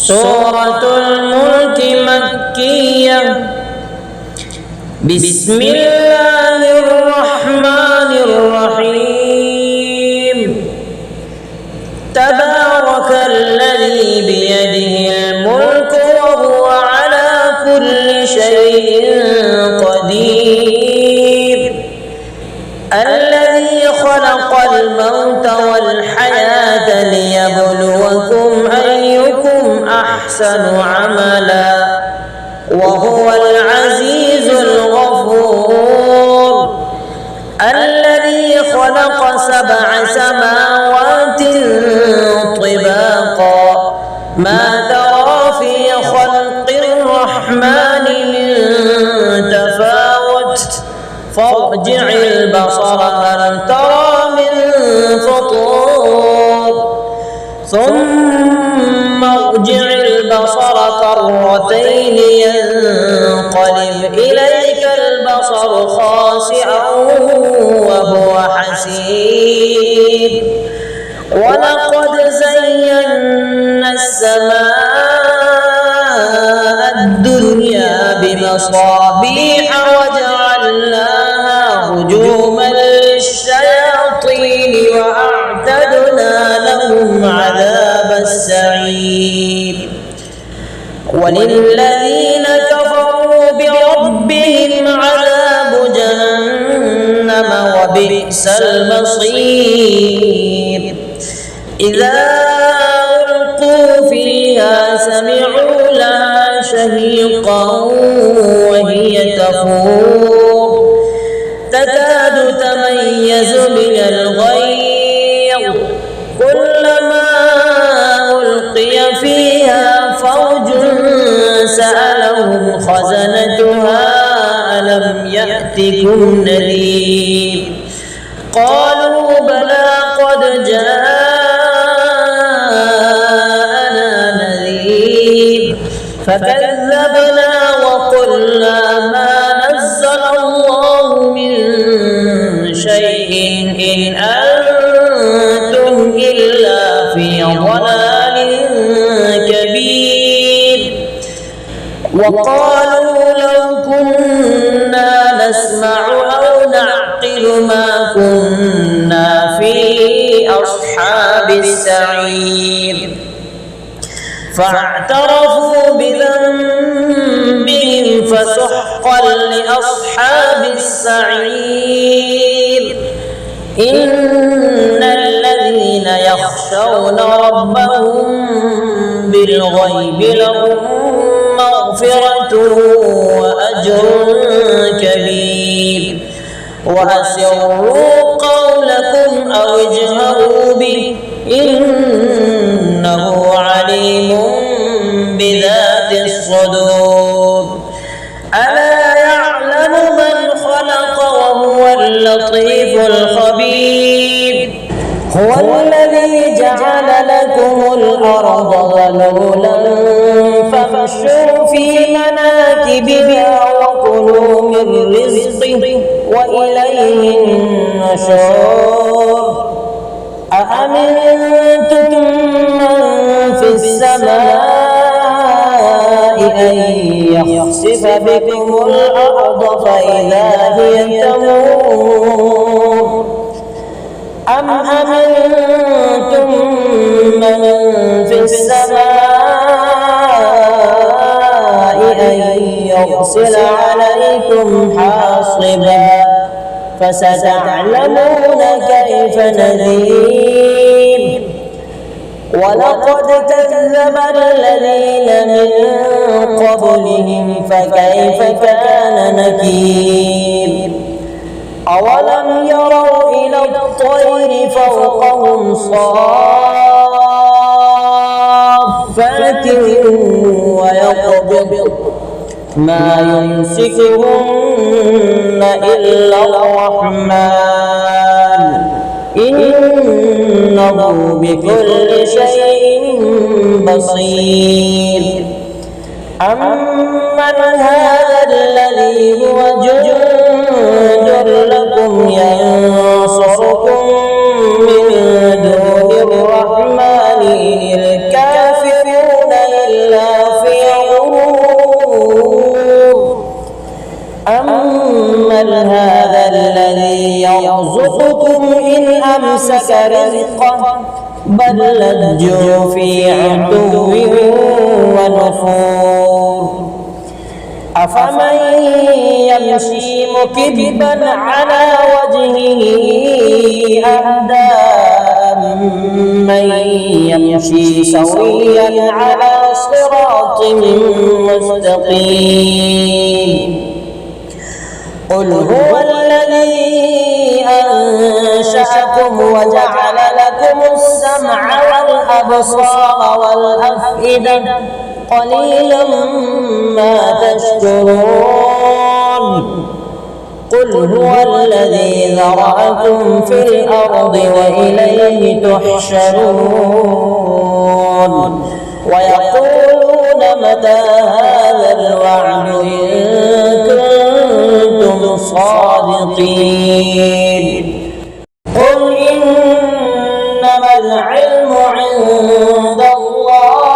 سورة الملك مكية. بسم الله الرحمن الرحيم. تبارك الذي بيده الملك وهو على كل شيء قدير. الذي خلق الموت والحياة ليبلوكم أيكم أحسن عملا وهو العزيز الغفور. الذي خلق 7 سماوات طباقا ما ترى في خلق الرحمن من تفاوت فارجع البصر هل ترى من فطور ثم ارجع البصر كرتين ينقلب إليك البصر خاسئا وهو حسير. ولقد زينا السماء الدنيا بمصابيح وجعلناها رجوما للشياطين وأعتدنا لهم عذاب السعير. وللذين كفروا بربهم عذاب جهنم وبئس المصير. إذا ألقوا فيها سمعوا لها شهيقا وهي تفور تكاد تميز من الغيظ كلما ألقي فيها فوج سألهم خزنتها ألم يأتكم نذير قالوا بلى قد جاءنا نذير فكذبنا وقلنا ما نزل الله من شيء إن أنتم إلا في ضلال كبير. وقالوا لو كنا نسمع أو نعقل ما كنا في أصحاب السعير. فاعترفوا بذنبهم فسحقا لأصحاب السعير. إن الذين يخشون ربهم بالغيب لهم مغفرة وأجر كبير. وأسروا قولكم أو اجهروا به إنه عليم بذات الصدور. ألا يعلم من خلق وهو اللطيف الخبير. هو الذي جعل لكم الأرض ذلولا فامشوا في مناكبها وكلوا من رزقه وإليه النشور. أأمنتم من في السماء أن يخسف بكم الأرض فإذا هي تمور أم أمنتم من في السماء أن يرسل عليكم حاصبا فستعلمون كيف نذير. ولقد كذب الذين من قبلهم فكيف كان نكير. أولم يروا إلى الطير فوقهم صافات ويقبض ما يمسكهن إلا الرحمن إنه بكل شيء بصير. أمن هذا الذي هو جند لكم ينصركم من دون الرحمن إن الكافرون لك رزقه بل لجوا في عتو ونفور أفمن يمشي مكبا على وجهه أهدى أمن يمشي سويا على صراط مستقيم قل هو الذي أنشأكم وجعل لكم السمع والأبصار والأفئدة قليلا ما تشكرون قل هو الذي ذرأكم في الأرض وإليه تحشرون ويقولون متى هذا الوعد إن كنتم صادقين قل إنما العلم عند الله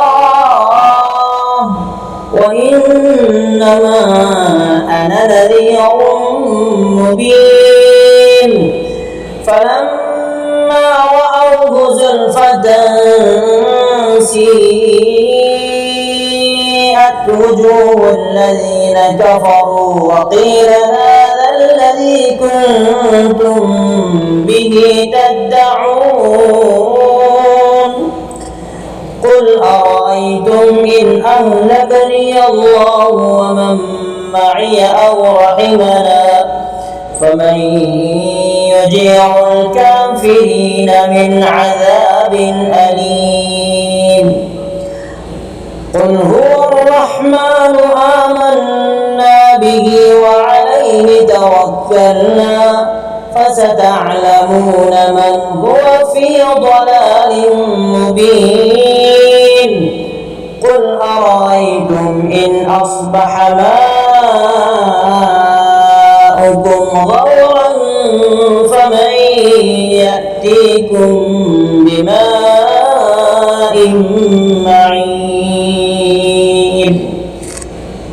وإنما أنا نذير مبين فلما رأوه زلفة سيئت وجوه الذين كفروا وقيل هذا الذي كنتم به تدعون قل أرأيتم إن أهلكني الله ومن معي أو رحمنا فمن يجير الكافرين من عذاب أليم قل هو الرحمن آمنا به وعليه توكلنا فستعلمون من هو في ضلال مبين قل أرأيتم إن أصبح ماؤكم غورا فمن يأتيكم بماء